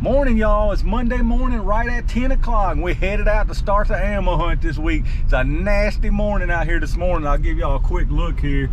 Morning, y'all. It's Monday morning right at 10 o'clock and we're headed out to start the ammo hunt this week. It's a nasty morning out here this morning. I'll give y'all a quick look here.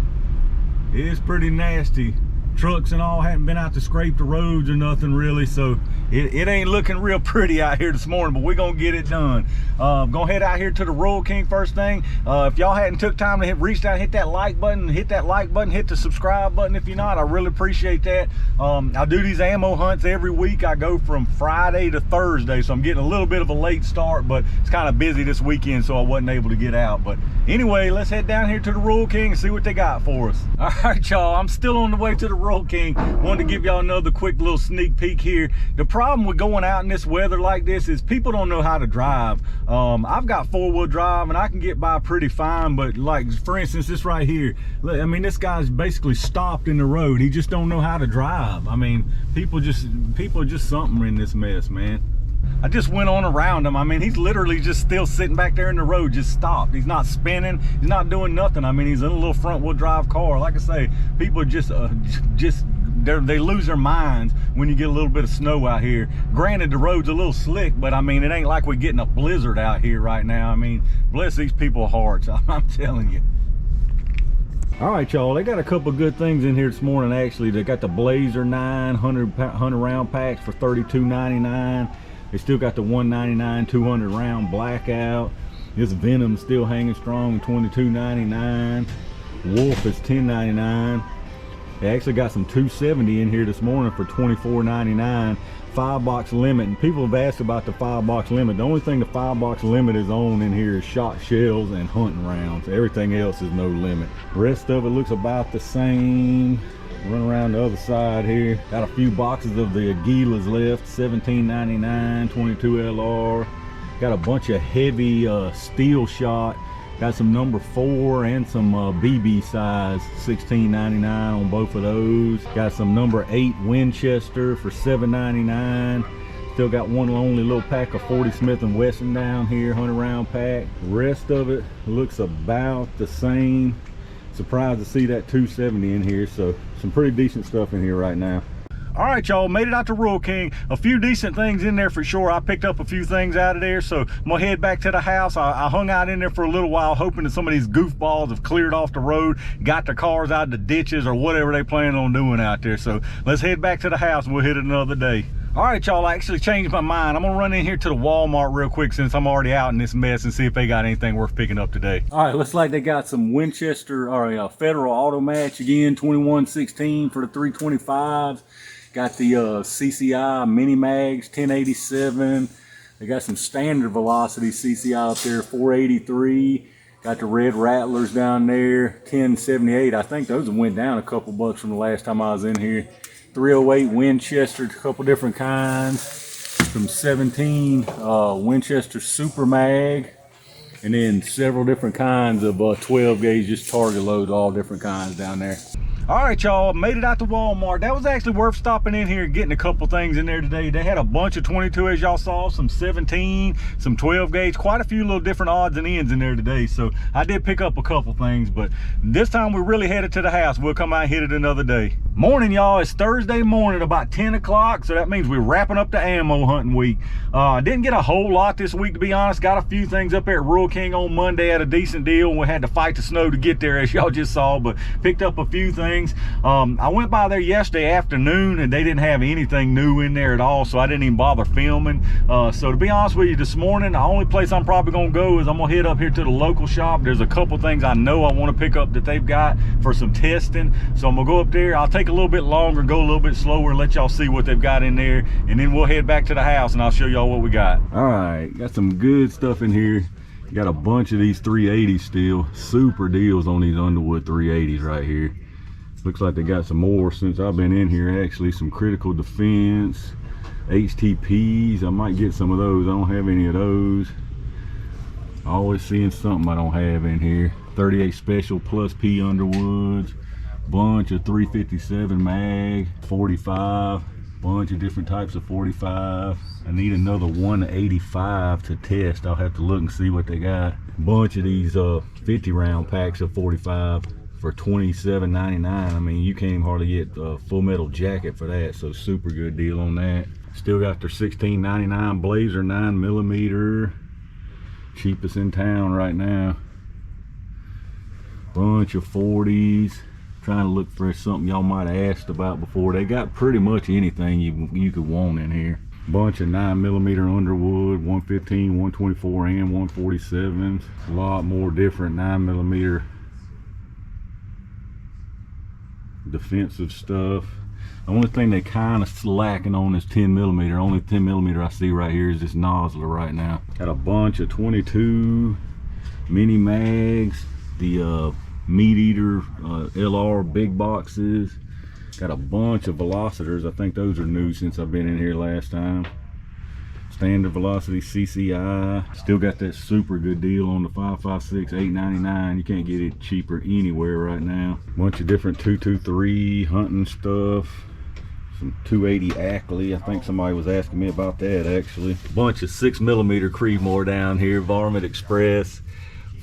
It is pretty nasty. Trucks and all haven't been out to scrape the roads or nothing really, so it ain't looking real pretty out here this morning, but we're gonna get it done. Gonna head out here to the Rural King first thing. If y'all hadn't took time to reach down, hit that like button, hit the subscribe button. If you're not, I really appreciate that. I do these ammo hunts every week. I go from Friday to Thursday, so I'm getting a little bit of a late start, but it's kind of busy this weekend, so I wasn't able to get out. But anyway, let's head down here to the Rural King and see what they got for us. All right, y'all, I'm still on the way to the Rural King. Wanted to give y'all another quick little sneak peek here. The problem with going out in this weather like this is people don't know how to drive. I've got four-wheel drive and I can get by pretty fine, but like for instance this right here, I mean, this guy's basically stopped in the road. He just don't know how to drive. I mean, people are just something in this mess, man. I just went on around him. I mean, he's literally just still sitting back there in the road, just stopped. He's not spinning, he's not doing nothing. I mean, he's in a little front wheel drive car. Like I say, people are they lose their minds when you get a little bit of snow out here. Granted, the road's a little slick, but I mean, it ain't like we're getting a blizzard out here right now. I mean, bless these people's hearts, I'm telling you. All right, y'all, they got a couple good things in here this morning. Actually, they got the Blazer 900 round packs for $32.99. They still got the $199 200 round blackout. This Venom still hanging strong, $22.99. Wolf is $10.99. They actually got some 270 in here this morning for $24.99. 5-box limit, and people have asked about the 5-box limit. The only thing the 5-box limit is on in here is shot shells and hunting rounds. Everything else is no limit. The rest of it looks about the same. Run around the other side here. Got a few boxes of the Aguilas left, $17.99, 22 LR. Got a bunch of heavy steel shot. Got some number 4 and some BB size, $16.99 on both of those. Got some number 8 Winchester for $7.99. Still got one only little pack of 40 Smith & Wesson down here, 100 round pack. The rest of it looks about the same. Surprised to see that 270 in here, so some pretty decent stuff in here right now. All right, y'all, made it out to Rural King. A few decent things in there for sure. I picked up a few things out of there, so I'm gonna head back to the house. I hung out in there for a little while, hoping that some of these goofballs have cleared off the road, got their cars out of the ditches or whatever they plan on doing out there. So let's head back to the house and we'll hit it another day. All right, y'all, I actually changed my mind. I'm gonna run in here to the Walmart real quick since I'm already out in this mess and see if they got anything worth picking up today. All right, looks like they got some Winchester or Federal Auto Match again, 2116 for the 325s. Got the CCI mini mags, 1087. They got some standard velocity CCI up there, 483. Got the red rattlers down there, 1078. I think those went down a couple bucks from the last time I was in here. 308 Winchester, a couple different kinds. Some 17 Winchester Super Mag. And then several different kinds of 12 gauge, just target loads, all different kinds down there. All right, y'all, made it out to Walmart. That was actually worth stopping in here and getting a couple things in there today. They had a bunch of 22, as y'all saw, some 17, some 12 gauge, quite a few little different odds and ends in there today. So I did pick up a couple things, but this time we're really headed to the house. We'll come out and hit it another day. Morning, y'all. It's Thursday morning, about 10 o'clock. So that means we're wrapping up the ammo hunting week. I didn't get a whole lot this week, to be honest. Got a few things up there at Rural King on Monday at a decent deal, and we had to fight the snow to get there, as y'all just saw, but picked up a few things. I went by there yesterday afternoon and they didn't have anything new in there at all, so I didn't even bother filming. So to be honest with you, this morning the only place I'm probably gonna go is I'm gonna head up here to the local shop. There's a couple things I know I want to pick up that they've got for some testing, so I'm gonna go up there. I'll take a little bit longer, go a little bit slower, and let y'all see what they've got in there, and then we'll head back to the house and I'll show y'all what we got. All right, got some good stuff in here. Got a bunch of these 380s still. Super deals on these Underwood 380s right here. Looks like they got some more since I've been in here. Actually, some critical defense, HTPs. I might get some of those. I don't have any of those. Always seeing something I don't have in here. 38 Special Plus P Underwoods. Bunch of 357 mag, 45. Bunch of different types of 45. I need another 185 to test. I'll have to look and see what they got. Bunch of these 50 round packs of 45 for $27.99. I mean, you can't even hardly get a Full Metal Jacket for that, so super good deal on that. Still got their $16.99 Blazer 9mm, cheapest in town right now. Bunch of 40s. Trying to look for something y'all might have asked about before. They got pretty much anything you could want in here. Bunch of 9mm Underwood, 115, 124, and 147s. A lot more different 9mm defensive stuff. The only thing they kind of slacking on is 10mm. Only 10mm I see right here is this Nosler right now. Got a bunch of 22 mini mags, the Meat Eater LR big boxes. Got a bunch of velocitors. I think those are new since I've been in here last time. Standard velocity CCI. Still got that super good deal on the 5.56 8.99. You can't get it cheaper anywhere right now. Bunch of different 223 hunting stuff. Some 280 Ackley. I think somebody was asking me about that actually. Bunch of 6mm Creedmoor down here. Varmint Express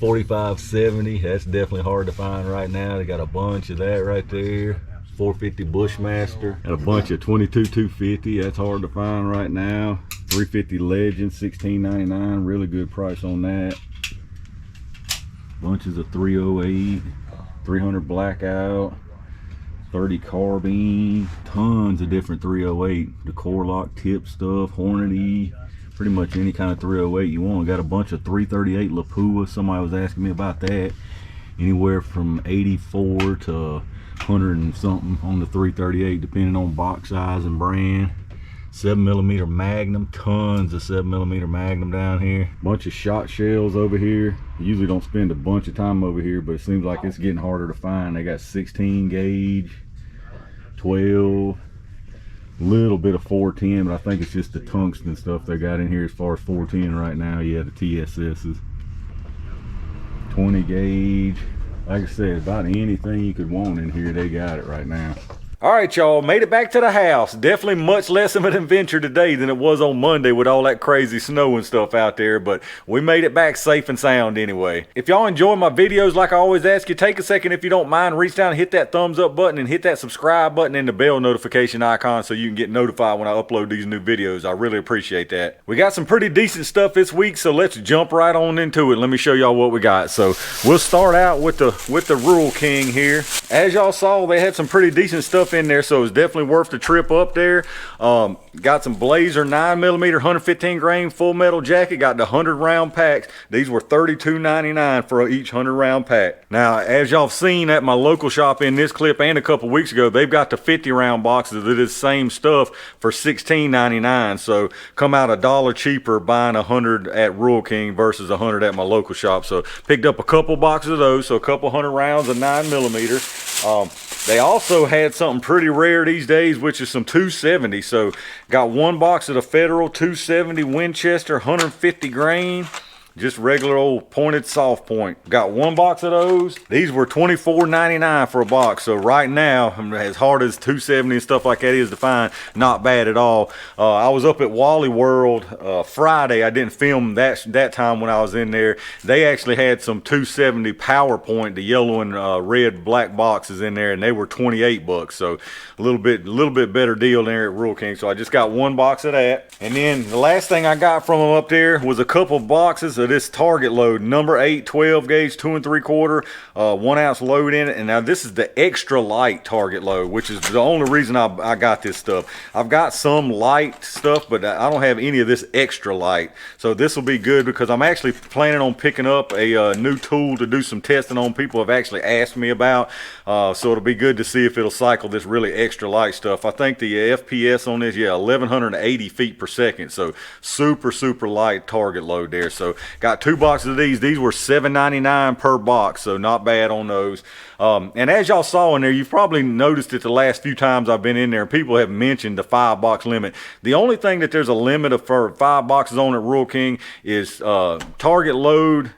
4570. That's definitely hard to find right now. They got a bunch of that right there. 450 Bushmaster. And a bunch of 22 250. That's hard to find right now. 350 Legend, $16.99. Really good price on that. Bunches of 308, 300 Blackout, 30 Carbine. Tons of different 308. The Core-Lock tip stuff, Hornady. Pretty much any kind of 308 you want. Got a bunch of 338 Lapua. Somebody was asking me about that. Anywhere from 84 to 100 and something on the 338, depending on box size and brand. 7mm Magnum, tons of 7mm Magnum down here. Bunch of shot shells over here. Usually don't spend a bunch of time over here, but it seems like it's getting harder to find. They got 16 gauge, 12, little bit of 410, but I think it's just the tungsten stuff they got in here as far as 410 right now. Yeah, the TSS's. 20 gauge. Like I said, about anything you could want in here, they got it right now. All right, y'all, made it back to the house. Definitely much less of an adventure today than it was on Monday with all that crazy snow and stuff out there, but we made it back safe and sound anyway. If y'all enjoy my videos, like I always ask you, take a second if you don't mind, reach down and hit that thumbs up button and hit that subscribe button and the bell notification icon so you can get notified when I upload these new videos. I really appreciate that. We got some pretty decent stuff this week, so let's jump right on into it. Let me show y'all what we got. So we'll start out with the Rural King here. As y'all saw, they had some pretty decent stuff in there, so it's definitely worth the trip up there. Got some Blazer 9mm 115 grain full metal jacket. Got the 100 round packs. These were $32.99 for each 100 round pack. Now, as y'all seen at my local shop in this clip and a couple weeks ago, they've got the 50 round boxes of this same stuff for $16.99. So come out $1 cheaper buying 100 at Rural King versus 100 at my local shop. So picked up a couple boxes of those, so a couple 100 rounds of 9mm. They also had something pretty rare these days, which is some 270. So got one box of the Federal 270 Winchester 150 grain. Just regular old pointed soft point. Got one box of those. These were $24.99 for a box. So right now, as hard as 270 and stuff like that is to find, not bad at all. I was up at Wally World Friday. I didn't film that time when I was in there. They actually had some 270 PowerPoint, the yellow and red black boxes in there, and they were 28 bucks. So a little bit better deal there at Rural King. So I just got one box of that. And then the last thing I got from them up there was a couple boxes of this Target load, number 8 12 gauge 2 3/4 1 ounce load in it. And now this is the extra light Target load, which is the only reason I got this stuff. I've got some light stuff, but I don't have any of this extra light. So this will be good because I'm actually planning on picking up a new tool to do some testing on. People have actually asked me about, so it'll be good to see if it'll cycle this really extra light stuff. I think the FPS on this, yeah, 1180 feet per second. So super light Target load there. So got 2 boxes of these. These were $7.99 per box, so not bad on those. And as y'all saw in there, you've probably noticed it the last few times I've been in there, people have mentioned the 5-box limit. The only thing that there's a limit of for 5 boxes on at Rural King is Target load,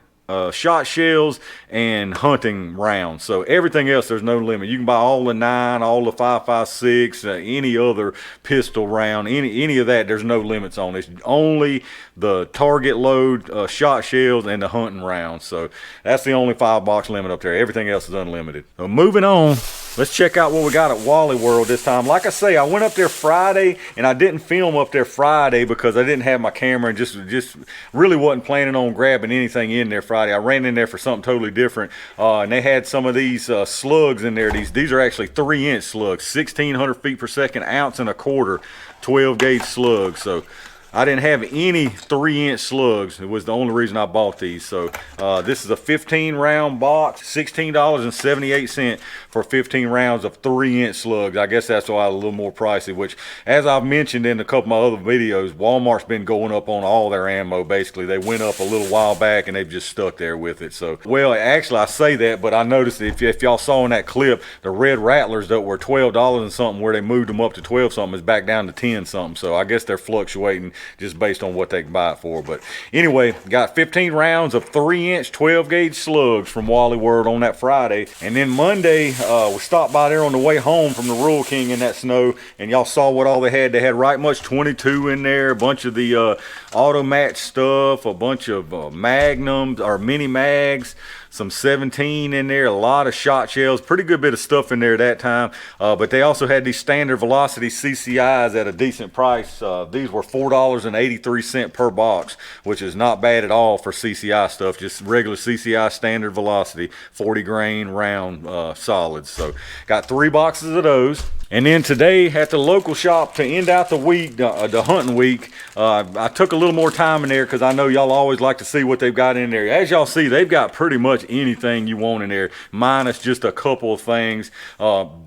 shot shells, and hunting rounds. So everything else, there's no limit. You can buy all the 9, all the 5.56, any other pistol round, any of that, there's no limits on. It's only the Target load, shot shells, and the hunting rounds. So that's the only 5-box limit up there. Everything else is unlimited. So moving on. Let's check out what we got at Wally World this time. Like I say, I went up there Friday, and I didn't film up there Friday because I didn't have my camera and just really wasn't planning on grabbing anything in there Friday. I ran in there for something totally different, and they had some of these slugs in there. These are actually 3-inch slugs, 1,600 feet per second, ounce and a quarter, 12 gauge slugs. So I didn't have any 3-inch slugs. It was the only reason I bought these. So this is a 15 round box, $16.78 for 15 rounds of 3-inch slugs. I guess that's why a little more pricey, which, as I've mentioned in a couple of my other videos, Walmart's been going up on all their ammo. Basically, they went up a little while back and they've just stuck there with it. So, well, actually I say that, but I noticed that if y'all saw in that clip, the red rattlers that were $12 and something, where they moved them up to 12 something, is back down to 10 something. So I guess they're fluctuating just based on what they can buy it for. But anyway, got 15 rounds of 3-inch 12 gauge slugs from Wally World on that Friday. And then Monday, we stopped by there on the way home from the Rural King in that snow, and y'all saw what all they had. They had right much 22 in there, a bunch of the automat stuff, a bunch of magnums or mini mags, some 17 in there, a lot of shot shells, pretty good bit of stuff in there that time. But they also had these standard velocity CCIs at a decent price. These were $4.83 per box, which is not bad at all for CCI stuff, just regular CCI standard velocity, 40 grain round solids. So got 3 boxes of those. And then today at the local shop to end out the week, the hunting week, I took a little more time in there because I know y'all always like to see what they've got in there. As y'all see, they've got pretty much anything you want in there, minus just a couple of things.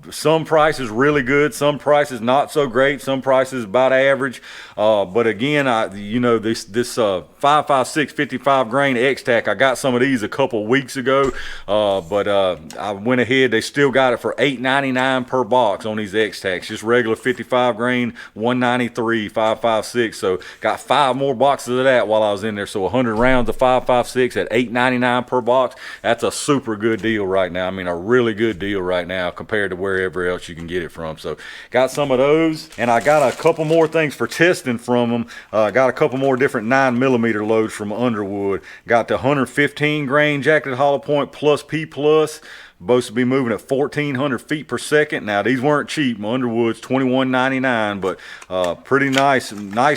Some prices really good, some prices not so great, some prices about average. But again, you know, this 5.56 55 grain X-Tac, I got some of these a couple weeks ago, but I went ahead, they still got it for $8.99 per box on these X-Tacs, just regular 55 grain, 193 5.56. So got 5 more boxes of that while I was in there. So 100 rounds of 5.56 at $8.99 per box. That's a super good deal right now. I mean, a really good deal right now compared to wherever else you can get it from. So got some of those, and I got a couple more things for testing from them. Got a couple more different 9mm loads from Underwood. Got the 115 grain jacketed hollow point plus P plus. Supposed to be moving at 1,400 feet per second. Now these weren't cheap. Underwood's $21.99, but pretty nice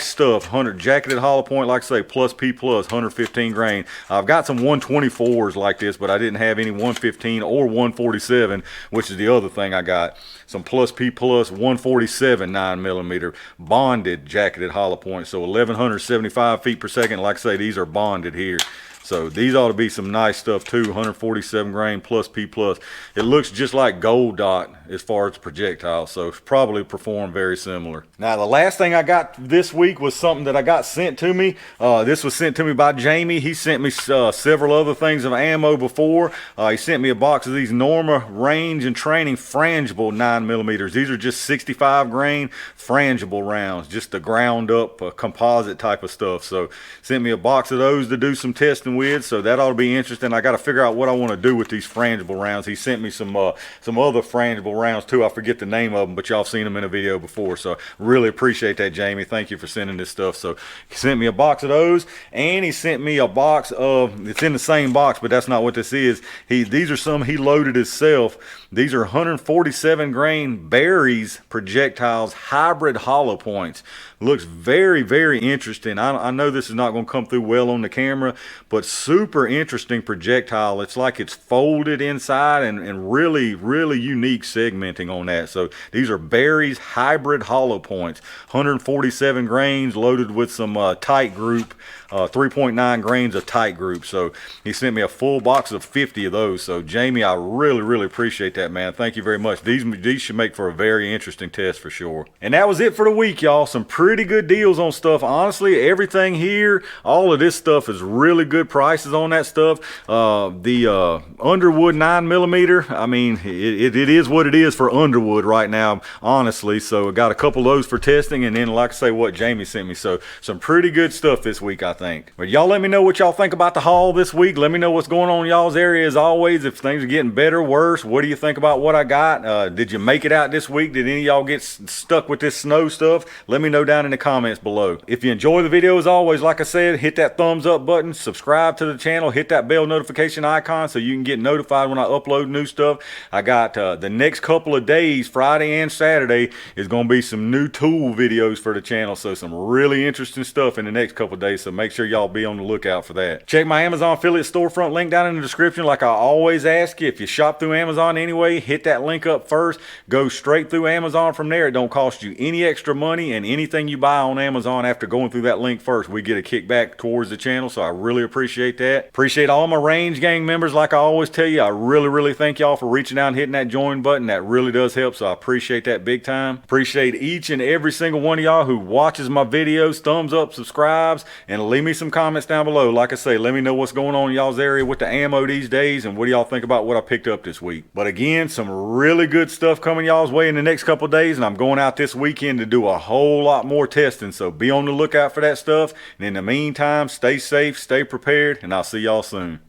stuff. 100 jacketed hollow point, like I say, plus P plus, 115 grain. I've got some 124s like this, but I didn't have any 115 or 147, which is the other thing I got. Some plus P plus 147 9mm bonded jacketed hollow point, so 1,175 feet per second. Like I say, these are bonded here. So these ought to be some nice stuff too. 147 grain plus P plus. It looks just like Gold Dot as far as projectile, so probably perform very similar. Now the last thing I got this week was something that I got sent to me. This was sent to me by Jamie. He sent me several other things of ammo before. He sent me a box of these Norma Range and Training frangible 9mm. These are just 65 grain frangible rounds, just the ground up composite type of stuff. So sent me a box of those to do some testing with, so that ought to be interesting. I got to figure out what I want to do with these frangible rounds. He sent me some other frangible rounds too. I forget the name of them, but y'all seen them in a video before, so really appreciate that, Jamie. Thank you for sending this stuff. So he sent me a box of those, and he sent me a box of, it's in the same box, but that's not what this is. These are some he loaded himself. These are 147 grain berries projectiles, hybrid hollow points. Looks very, very interesting. I know this is not going to come through well on the camera, but super interesting projectile. It's like it's folded inside, and really, really unique segmenting on that. So these are berries hybrid hollow points, 147 grains loaded with some tight group, 3.9 grains of tight group. So he sent me a full box of 50 of those. So Jamie, I really, really appreciate that, man. Thank you very much. These should make for a very interesting test for sure. And that was it for the week, y'all. Some pretty good deals on stuff. Honestly, everything here, all of this stuff is really good prices on that stuff. The Underwood 9mm, I mean, it is what it is for Underwood right now, honestly. So I got a couple of those for testing, and then, like I say, what Jamie sent me. So some pretty good stuff this week, I think. But y'all let me know what y'all think about the haul this week. Let me know what's going on in y'all's area as always. If things are getting better, worse, what do you think about what I got? Did you make it out this week? Did any of y'all get stuck with this snow stuff? Let me know down down in the comments below. If you enjoy the video, as always, like I said, hit that thumbs up button, subscribe to the channel, hit that bell notification icon so you can get notified when I upload new stuff. I got the next couple of days, Friday and Saturday, is going to be some new tool videos for the channel. So some really interesting stuff in the next couple of days. So make sure y'all be on the lookout for that. Check my Amazon affiliate storefront link down in the description. Like I always ask you, if you shop through Amazon anyway, hit that link up first. Go straight through Amazon from there. It don't cost you any extra money, and anything you buy on Amazon after going through that link first, we get a kickback towards the channel. So I really appreciate that. Appreciate all my Range Gang members. Like I always tell you, I really thank y'all for reaching out and hitting that join button. That really does help, so I appreciate that big time. Appreciate each and every single one of y'all who watches my videos, thumbs up, subscribes, and leave me some comments down below. Like I say, let me know what's going on in y'all's area with the ammo these days, and what do y'all think about what I picked up this week. But again, some really good stuff coming y'all's way in the next couple of days, and I'm going out this weekend to do a whole lot more testing, so be on the lookout for that stuff. And in the meantime, stay safe, stay prepared, and I'll see y'all soon.